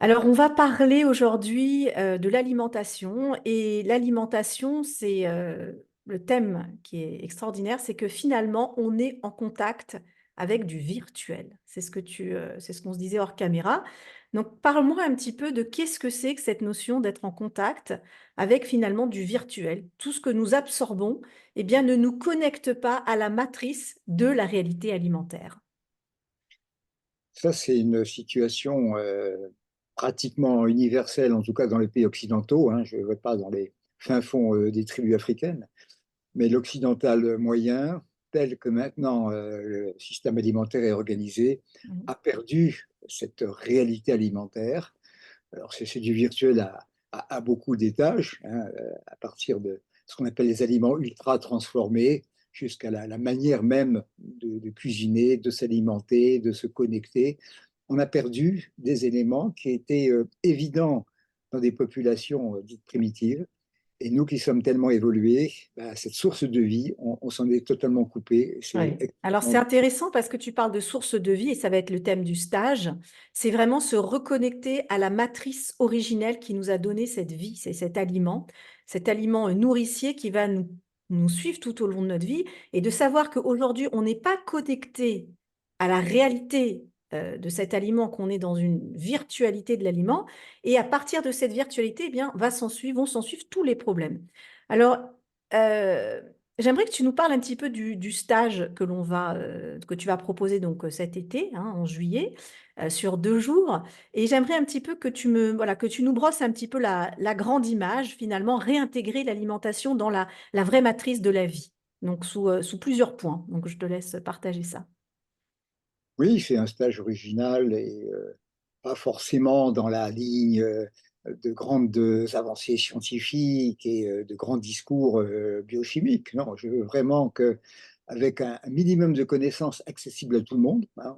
Alors, on va parler aujourd'hui de l'alimentation. Et l'alimentation, c'est le thème qui est extraordinaire, c'est que finalement, on est en contact avec du virtuel. C'est ce qu'on se disait hors caméra. Donc, parle-moi un petit peu de qu'est-ce que c'est que cette notion d'être en contact avec finalement du virtuel. Tout ce que nous absorbons, eh bien, ne nous connecte pas à la matrice de la réalité alimentaire. Ça, c'est une situation pratiquement universelle, en tout cas dans les pays occidentaux, hein. Je ne vais pas dans les fins fonds des tribus africaines, mais l'occidental moyen, tel que maintenant le système alimentaire est organisé, Mhm. a perdu cette réalité alimentaire. Alors, c'est du virtuel à beaucoup d'étages, hein, à partir de ce qu'on appelle les aliments ultra transformés, jusqu'à la manière même de cuisiner, de s'alimenter, de se connecter. On a perdu des éléments qui étaient évidents dans des populations dites primitives. Et nous qui sommes tellement évolués, bah, cette source de vie, on s'en est totalement coupé. C'est Ouais. Alors, c'est extrêmement. intéressant parce que tu parles de source de vie et ça va être le thème du stage. C'est vraiment se reconnecter à la matrice originelle qui nous a donné cette vie, c'est cet aliment nourricier qui va nous suivre tout au long de notre vie et de savoir qu'aujourd'hui, on n'est pas connecté à la réalité de cet aliment, qu'on est dans une virtualité de l'aliment. Et à partir de cette virtualité, eh bien, vont s'en suivre tous les problèmes. Alors, euh, j'aimerais que tu nous parles un petit peu du stage que tu vas proposer donc cet été, hein, en juillet, sur 2 jours. Et j'aimerais un petit peu voilà, que tu nous brosses un petit peu la grande image, finalement, réintégrer l'alimentation dans la vraie matrice de la vie. Donc, sous plusieurs points. Donc, je te laisse partager ça. Oui, c'est un stage original et pas forcément dans la ligne de grandes avancées scientifiques et de grands discours biochimiques. Non, je veux vraiment que, avec un minimum de connaissances accessibles à tout le monde, hein,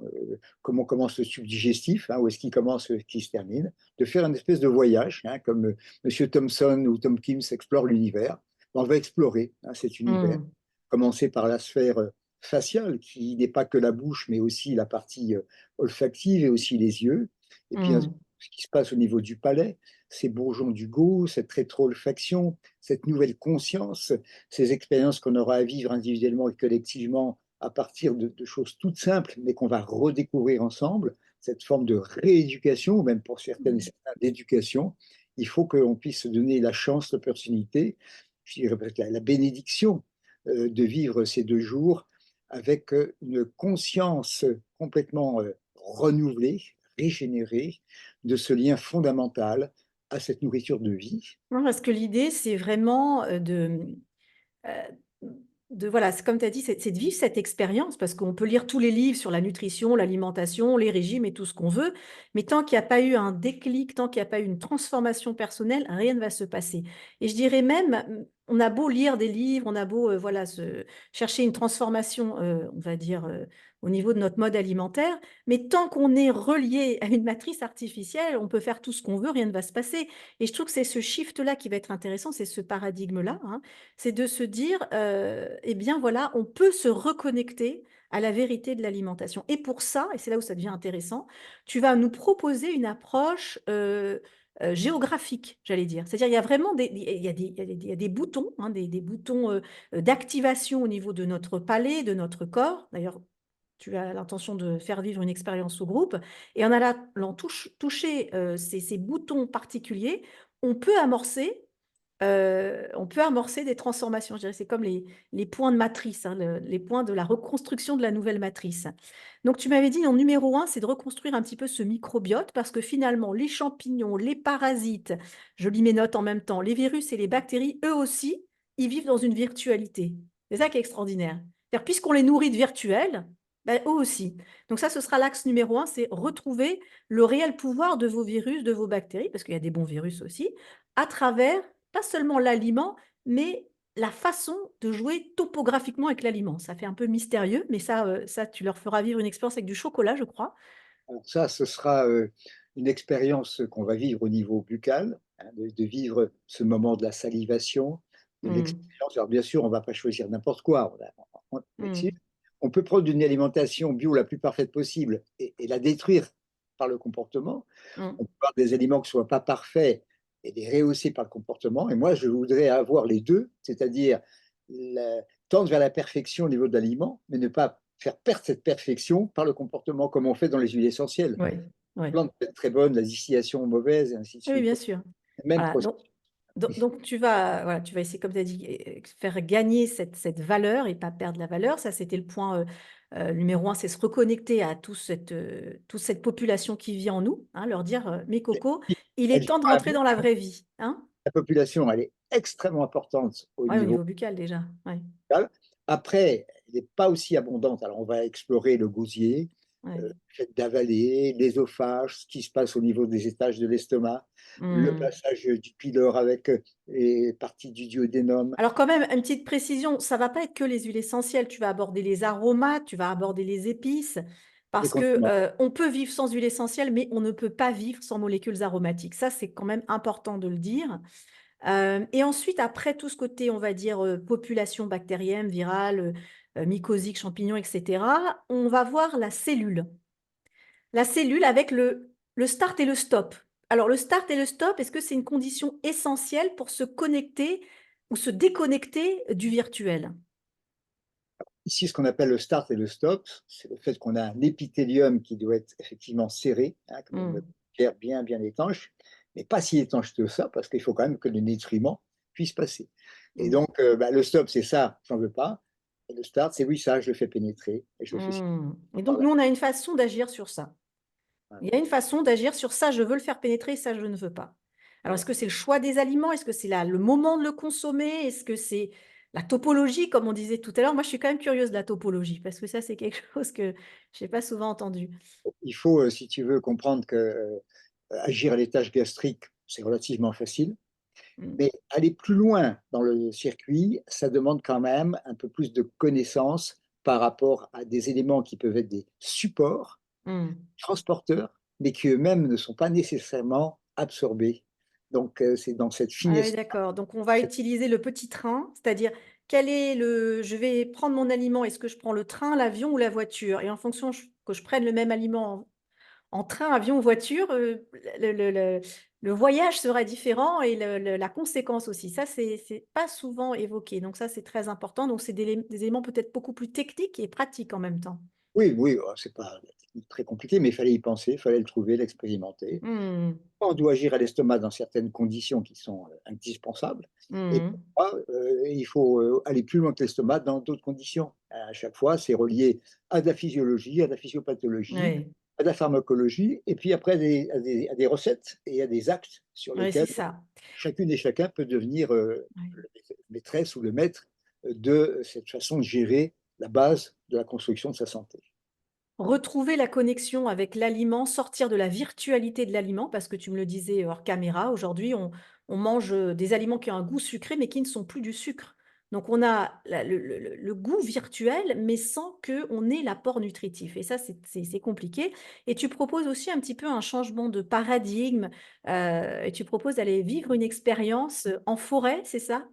comment commence le tube digestif, hein, où est-ce qu'il commence, où est-ce qu'il se termine, de faire une espèce de voyage, hein, comme Monsieur Thomson ou Tompkins explore l'univers. On va explorer, hein, cet univers, Hmm. commencer par la sphère faciale, qui n'est pas que la bouche, mais aussi la partie olfactive et aussi les yeux. Et puis, Hmm. ce qui se passe au niveau du palais, ces bourgeons du goût, cette rétro-olfaction, cette nouvelle conscience, ces expériences qu'on aura à vivre individuellement et collectivement à partir de choses toutes simples, mais qu'on va redécouvrir ensemble, cette forme de rééducation, ou même pour certaines et Hmm. certains d'éducation. Il faut qu'on puisse se donner la chance, l'opportunité, je dirais peut-être la bénédiction de vivre ces 2 jours avec une conscience complètement renouvelée, régénérée de ce lien fondamental à cette nourriture de vie. Non, parce que l'idée, c'est vraiment euh, voilà, c'est comme tu as dit, c'est de vivre cette expérience, parce qu'on peut lire tous les livres sur la nutrition, l'alimentation, les régimes et tout ce qu'on veut, mais tant qu'il n'y a pas eu un déclic, tant qu'il n'y a pas eu une transformation personnelle, rien ne va se passer. Et je dirais même, on a beau lire des livres, on a beau voilà, chercher une transformation, on va dire, au niveau de notre mode alimentaire, mais tant qu'on est relié à une matrice artificielle, on peut faire tout ce qu'on veut, rien ne va se passer. Et je trouve que c'est ce shift-là qui va être intéressant, c'est ce paradigme-là, hein, c'est de se dire, eh bien voilà, on peut se reconnecter à la vérité de l'alimentation. Et pour ça, et c'est là où ça devient intéressant, tu vas nous proposer une approche géographique, j'allais dire. C'est-à-dire, il y a vraiment il y a des boutons, hein, des boutons d'activation au niveau de notre palais, de notre corps. D'ailleurs, tu as l'intention de faire vivre une expérience au groupe. Et en allant toucher ces boutons particuliers, on peut amorcer on peut amorcer des transformations. Je dirais, c'est comme les points de matrice, hein, les points de la reconstruction de la nouvelle matrice. Donc, tu m'avais dit, en numéro un, c'est de reconstruire un petit peu ce microbiote parce que finalement, les champignons, les parasites, je lis mes notes en même temps, les virus et les bactéries, eux aussi, ils vivent dans une virtualité. C'est ça qui est extraordinaire. C'est-à-dire, puisqu'on les nourrit de virtuel, ben, eux aussi. Donc ça, ce sera l'axe numéro un, c'est retrouver le réel pouvoir de vos virus, de vos bactéries, parce qu'il y a des bons virus aussi, à travers pas seulement l'aliment, mais la façon de jouer topographiquement avec l'aliment. Ça fait un peu mystérieux, mais ça, tu leur feras vivre une expérience avec du chocolat, je crois. Alors ça, ce sera une expérience qu'on va vivre au niveau buccal, hein, de vivre ce moment de la salivation, de Mm, l'expérience. Alors bien sûr, on ne va pas choisir n'importe quoi. mm, On peut prendre une alimentation bio la plus parfaite possible et la détruire par le comportement. Mmh. On peut avoir des aliments qui ne soient pas parfaits et les rehausser par le comportement. Et moi, je voudrais avoir les deux, c'est-à-dire tendre vers la perfection au niveau de l'aliment, mais ne pas faire perdre cette perfection par le comportement, comme on fait dans les huiles essentielles. Oui, oui. La plante peut être très bonne, la distillation mauvaise, et ainsi de Oui, bien suite. sûr. Même Voilà, processus. donc tu vas voilà, tu vas essayer, comme tu as dit, faire gagner cette valeur et pas perdre la valeur. Ça, c'était le point, numéro 1, c'est se reconnecter à toute cette population qui vit en nous, hein, leur dire: «Mes cocos, il Elle est vit temps de dans la rentrer bouche, dans la hein. vraie vie», hein? La population, elle est extrêmement importante au Ouais, au niveau niveau buccal déjà, ouais, local. Après, elle n'est pas aussi abondante. Alors, on va explorer le gosier, ouais. le fait d'avaler, l'ésophage, ce qui se passe au niveau des étages de l'estomac, le Mmh. passage du pylore avec les parties du duodénum. Alors quand même, une petite précision, ça va pas être que les huiles essentielles, tu vas aborder les aromates, tu vas aborder les épices, Les parce que, condiments. on peut vivre sans huile essentielle, mais on ne peut pas vivre sans molécules aromatiques. Ça, c'est quand même important de le dire. Et ensuite, après tout ce côté, on va dire, population bactérienne, virale, mycosique, champignons et cetera, on va voir la cellule. La cellule avec le start et le stop. Alors le start et le stop, est-ce que c'est une condition essentielle pour se connecter ou se déconnecter du virtuel? Ici, ce qu'on appelle le start et le stop, c'est le fait qu'on a un épithélium qui doit être effectivement serré, hein, comme une Mmh. pierre bien, bien étanche, mais pas si étanche que ça, parce qu'il faut quand même que les nutriments puissent passer. Et Mmh. donc, le stop, c'est ça, j'en veux pas. Et le start, c'est oui, ça, je le fais pénétrer et je le fais Mmh. Et par donc là. nous, on a une façon d'agir sur ça. Voilà. Il y a une façon d'agir sur ça, je veux le faire pénétrer, ça je ne veux pas. Alors est-ce Voilà. que c'est le choix des aliments? Est-ce que c'est la le moment de le consommer? Est-ce que c'est la topologie comme on disait tout à l'heure? Moi, je suis quand même curieuse de la topologie parce que ça, c'est quelque chose que j'ai pas souvent entendu. Il faut, si tu veux, comprendre que agir à l'étage gastrique, c'est relativement facile. Mmh. Mais aller plus loin dans le circuit, ça demande quand même un peu plus de connaissances par rapport à des éléments qui peuvent être des supports, Mmh. transporteurs, mais qui eux-mêmes ne sont pas nécessairement absorbés. Donc, c'est dans cette Ah oui, finesse, d'accord. Donc on va cette utiliser le petit train, c'est-à-dire quel est le je vais prendre mon aliment, est-ce que je prends le train, l'avion ou la voiture? Et en fonction que je prenne le même aliment en train, avion ou voiture, le voyage sera différent et la conséquence aussi. Ça, c'est pas souvent évoqué, donc ça, c'est très important. Donc c'est des éléments peut-être beaucoup plus techniques et pratiques en même temps. oui, oui, c'est pas la technique très compliqué, mais il fallait y penser, il fallait le trouver, l'expérimenter. Mmh. On doit agir à l'estomac dans certaines conditions qui sont, indispensables et Mmh. parfois, il faut, aller plus loin que l'estomac dans d'autres conditions. À chaque fois, c'est relié à de la physiologie, à de la physiopathologie, Ouais. à de la pharmacologie et puis après à des recettes et à des actes sur Ouais, c'est lesquels ça. chacune et chacun peut devenir, Ouais. le maîtresse ou le maître, de cette façon de gérer la base de la construction de sa santé. Retrouver la connexion avec l'aliment, sortir de la virtualité de l'aliment, parce que tu me le disais hors caméra, aujourd'hui on mange, des aliments qui ont un goût sucré, mais qui ne sont plus du sucre. Donc on a la le goût virtuel, mais sans qu'on ait l'apport nutritif et ça c'est compliqué et tu proposes aussi un petit peu un changement de paradigme, et tu proposes d'aller vivre une expérience, en forêt, c'est ça?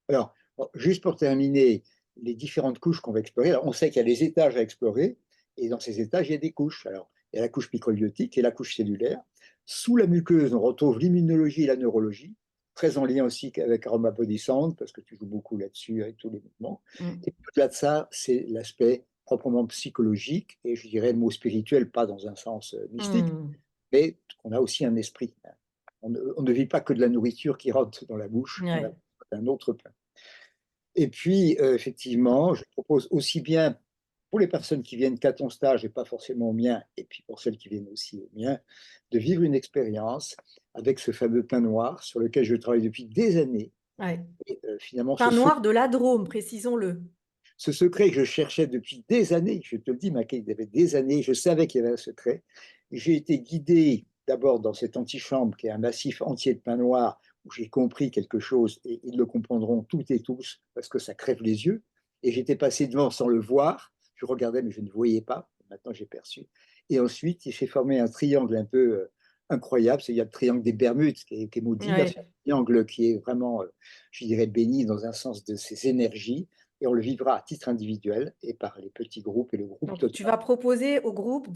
Alors, bon, juste pour terminer, les différentes couches qu'on va explorer, alors on sait qu'il y a des étages à explorer, et dans ces étages, il y a des couches. Alors, il y a la couche microbiotique et la couche cellulaire. Sous la muqueuse, on retrouve l'immunologie et la neurologie, très en lien aussi avec Aroma Body Sound, parce que tu joues beaucoup là-dessus avec tous les mouvements. Mmh. Et puis, au-delà de ça, c'est l'aspect proprement psychologique, et je dirais le mot spirituel, pas dans un sens mystique, Mmh. mais qu'on a aussi un esprit. On ne vit pas que de la nourriture qui rentre dans la bouche, on a Ouais. un autre plein. Et puis, effectivement, je propose aussi bien pour les personnes qui viennent qu'à ton stage et pas forcément au mien, et puis pour celles qui viennent aussi au mien, de vivre une expérience avec ce fameux pain noir sur lequel je travaille depuis des années. Ouais. Et finalement, Pain noir de la Drôme, précisons-le. ce secret que je cherchais depuis des années, je te le dis, Maquet, il y avait des années, je savais qu'il y avait un secret. J'ai été guidé d'abord dans cette antichambre qui est un massif entier de pain noir, où j'ai compris quelque chose, et ils le comprendront toutes et tous, parce que ça crève les yeux. Et j'étais passé devant sans le voir, je regardais mais je ne voyais pas, maintenant j'ai perçu. Et ensuite, il s'est formé un triangle un peu incroyable, c'est il y a le triangle des Bermudes, qui est maudit, là, c'est un Ouais. triangle qui est vraiment, je dirais, béni dans un sens de ses énergies, et on le vivra à titre individuel et par les petits groupes et le groupe Donc, total. tu vas proposer au groupe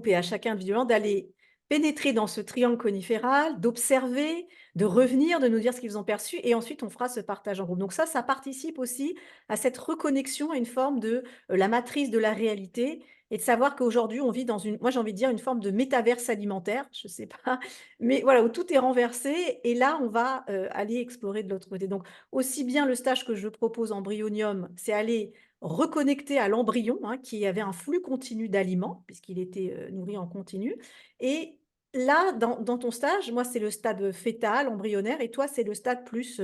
et à chacun individuellement d'aller pénétrer dans ce triangle coniféral, d'observer, de revenir, de nous dire ce qu'ils ont perçu et ensuite on fera ce partage en groupe. Donc ça participe aussi à cette reconnexion à une forme de la matrice de la réalité et de savoir qu'aujourd'hui on vit dans moi j'ai envie de dire une forme de métaverse alimentaire, je sais pas, mais voilà, où tout est renversé et là on va aller explorer de l'autre côté. Donc aussi bien le stage que je propose embryonium, c'est aller reconnecté à l'embryon, hein, qui avait un flux continu d'aliments, puisqu'il était nourri en continu. Et là, dans ton stage, moi, c'est le stade fœtal, embryonnaire, et toi, c'est le stade plus,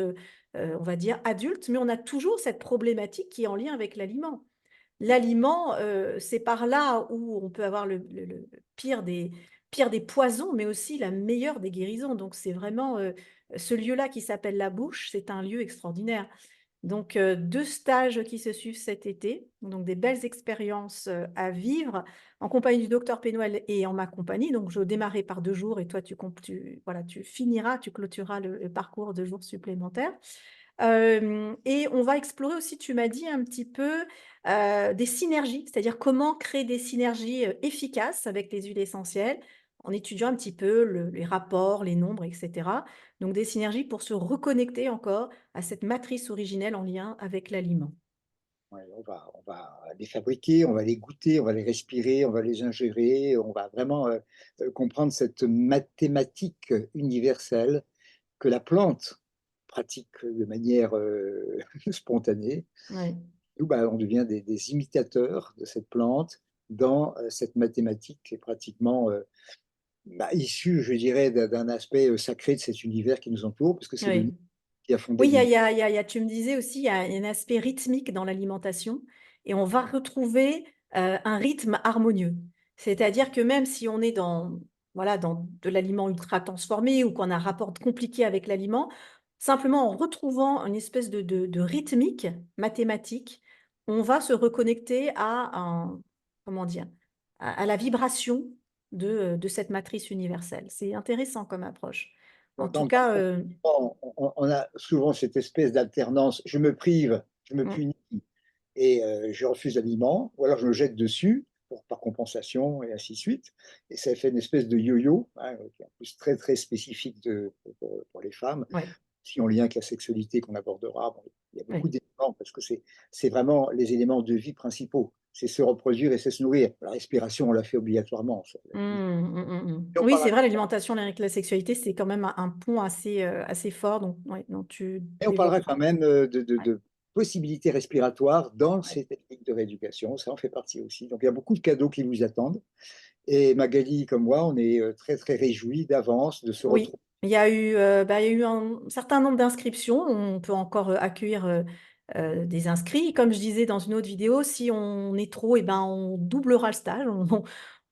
on va dire, adulte, mais on a toujours cette problématique qui est en lien avec l'aliment. L'aliment, c'est par là où on peut avoir le pire des poisons, mais aussi la meilleure des guérisons. Donc, c'est vraiment ce lieu-là qui s'appelle la bouche, c'est un lieu extraordinaire. Donc, 2 stages qui se suivent cet été, donc des belles expériences, à vivre en compagnie du docteur Pénoel et en ma compagnie. Donc, je démarrais par 2 jours et toi voilà, tu finiras, tu clôtureras le parcours de jours supplémentaires. Et on va explorer aussi, tu m'as dit un petit peu, des synergies, c'est-à-dire comment créer des synergies, efficaces avec les huiles essentielles, en étudiant un petit peu les rapports, les nombres et cetera. Donc des synergies pour se reconnecter encore à cette matrice originelle en lien avec l'aliment. Ouais, on va les fabriquer, on va les goûter, on va les respirer, on va les ingérer, on va vraiment comprendre cette mathématique universelle que la plante pratique de manière spontanée. Ouais. Nous, bah, on devient des imitateurs de cette plante dans cette mathématique qui est pratiquement issue, je dirais, d'un aspect sacré de cet univers qui nous entoure, parce que c'est le Oui. nous qui a fondé Oui, l'univers. tu me disais aussi, il y a un aspect rythmique dans l'alimentation et on va retrouver un rythme harmonieux. C'est-à-dire que même si on est voilà, dans de l'aliment ultra transformé ou qu'on a un rapport compliqué avec l'aliment, simplement en retrouvant une espèce de rythmique mathématique, on va se reconnecter comment dire, à la vibration de cette matrice universelle. C'est intéressant comme approche. En tout Dans cas, on a souvent cette espèce d'alternance, je me prive, je me mm, punis et je refuse l'aliment, ou alors je me jette dessus par compensation et ainsi de suite. Et ça fait une espèce de yo-yo, hein, qui est en plus très très spécifique pour les femmes, ouais, si on lien avec la sexualité qu'on abordera. Bon, il y a beaucoup ouais. d'éléments parce que c'est vraiment les éléments de vie principaux. C'est se reproduire et c'est se nourrir. La respiration, on la fait obligatoirement. Ça. Mmh, mmh, mmh, mmh. Et on Oui, parle c'est vrai, l'alimentation avec la sexualité, c'est quand même un pont assez fort, donc ouais, donc tu Et on parlera développeras. quand même Ouais, de possibilités respiratoires dans ouais. ces techniques de rééducation. Ça en fait partie aussi. Donc il y a beaucoup de cadeaux qui vous attendent. Et Magali, comme moi, on est très, très réjouis d'avance de se Oui, retrouver. il y a eu un certain nombre d'inscriptions. On peut encore accueillir des inscrits. Comme je disais dans une autre vidéo, si on est trop, eh ben, on doublera le stage.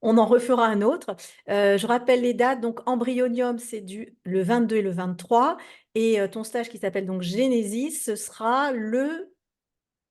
On en refera un autre. Je rappelle les dates. Donc, Embryonium, c'est le 22 et le 23. Et ton stage qui s'appelle donc Genesis, ce sera le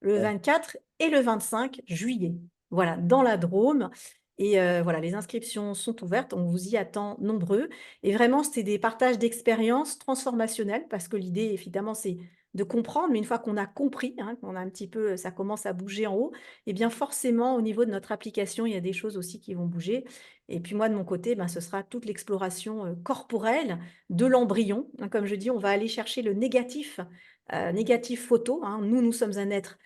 Bon, 24 et le 25 juillet. Voilà, dans la Drôme. Et voilà, les inscriptions sont ouvertes, on vous y attend nombreux. Et vraiment, c'est des partages d'expériences transformationnelles parce que l'idée, évidemment, c'est de comprendre, mais une fois qu'on a compris, hein, qu'on a un petit peu, ça commence à bouger en haut, et bien forcément, au niveau de notre application, il y a des choses aussi qui vont bouger. Et puis moi, de mon côté, ben, ce sera toute l'exploration corporelle de l'embryon. Hein, comme je dis, on va aller chercher le négatif photo. Hein. Nous sommes un être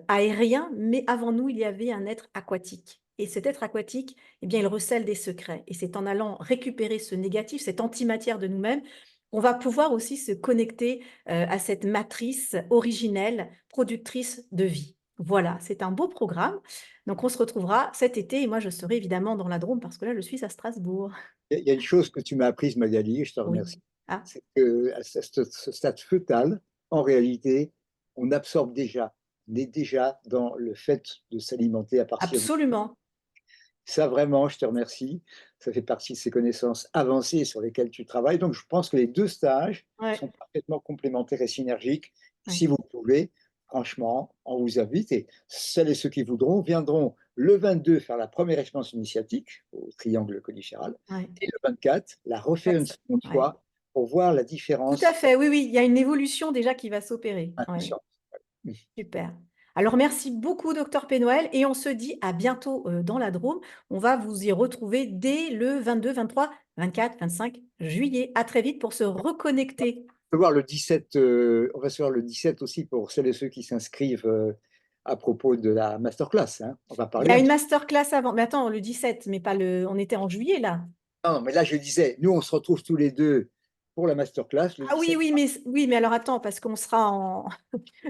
aérien, mais avant nous, il y avait un être aquatique. Et cet être aquatique, eh bien, il recèle des secrets. Et c'est en allant récupérer ce négatif, cette antimatière de nous-mêmes, on va pouvoir aussi se connecter à cette matrice originelle, productrice de vie. Voilà, c'est un beau programme. Donc, on se retrouvera cet été et moi, je serai évidemment dans la Drôme parce que là, je suis à Strasbourg. il y a une chose que tu m'as apprise, Magali, et je te Oui. remercie. Ah, C'est qu'à ce stade fœtal, en réalité, on absorbe déjà, on est déjà dans le fait de s'alimenter à partir de absolument. ça. Vraiment, je te remercie. Ça fait partie de ces connaissances avancées sur lesquelles tu travailles. Donc, je pense que les deux stages Ouais, sont parfaitement complémentaires et synergiques. ouais, Si vous pouvez, franchement, on vous invite. Et celles et ceux qui voudront viendront le 22 faire la première expérience initiatique au triangle coniféral ouais. et le 24 la refaire une seconde Ouais. fois pour voir la Tout à différence. fait, oui, oui, il y a une évolution déjà qui va s'opérer. Ouais. Super. Alors, merci beaucoup, docteur Pénoël, et on se dit à bientôt dans la Drôme. On va vous y retrouver dès le 22, 23, 24, 25 juillet. À très vite pour se reconnecter. On peut voir le 17, on va se voir le 17 aussi pour celles et ceux qui s'inscrivent à propos de la masterclass, hein. On va Il y parler a un une petit masterclass avant. Mais attends, le 17, mais pas le. On était en juillet là. peu. Non, mais là, je disais, nous, on se retrouve tous les deux pour la masterclass le Ah oui, 17 oui, mars. mais alors attends, parce qu'on sera en.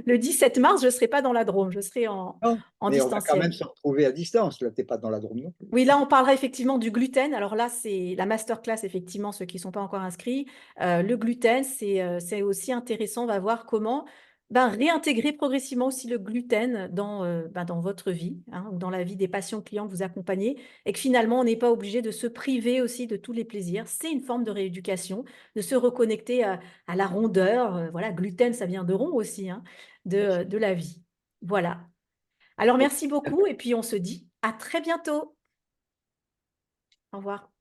Le 17 mars, je ne serai pas dans la Drôme, je serai Non, en mais on va quand même distanciel. se retrouver à distance. Là, tu n'es pas dans la Drôme non plus. Oui, là, on parlera effectivement du gluten. Alors là, c'est la masterclass, effectivement, ceux qui ne sont pas encore inscrits. Le gluten, c'est aussi intéressant. On va voir comment ben, réintégrer progressivement aussi le gluten dans votre vie, hein, ou dans la vie des patients clients que vous accompagnez, et que finalement, on n'est pas obligé de se priver aussi de tous les plaisirs. C'est une forme de rééducation, de se reconnecter à la rondeur. Voilà, gluten, ça vient de rond aussi, hein, de la vie. Voilà. Alors, Ok. merci beaucoup, et puis on se dit à très bientôt. Au revoir.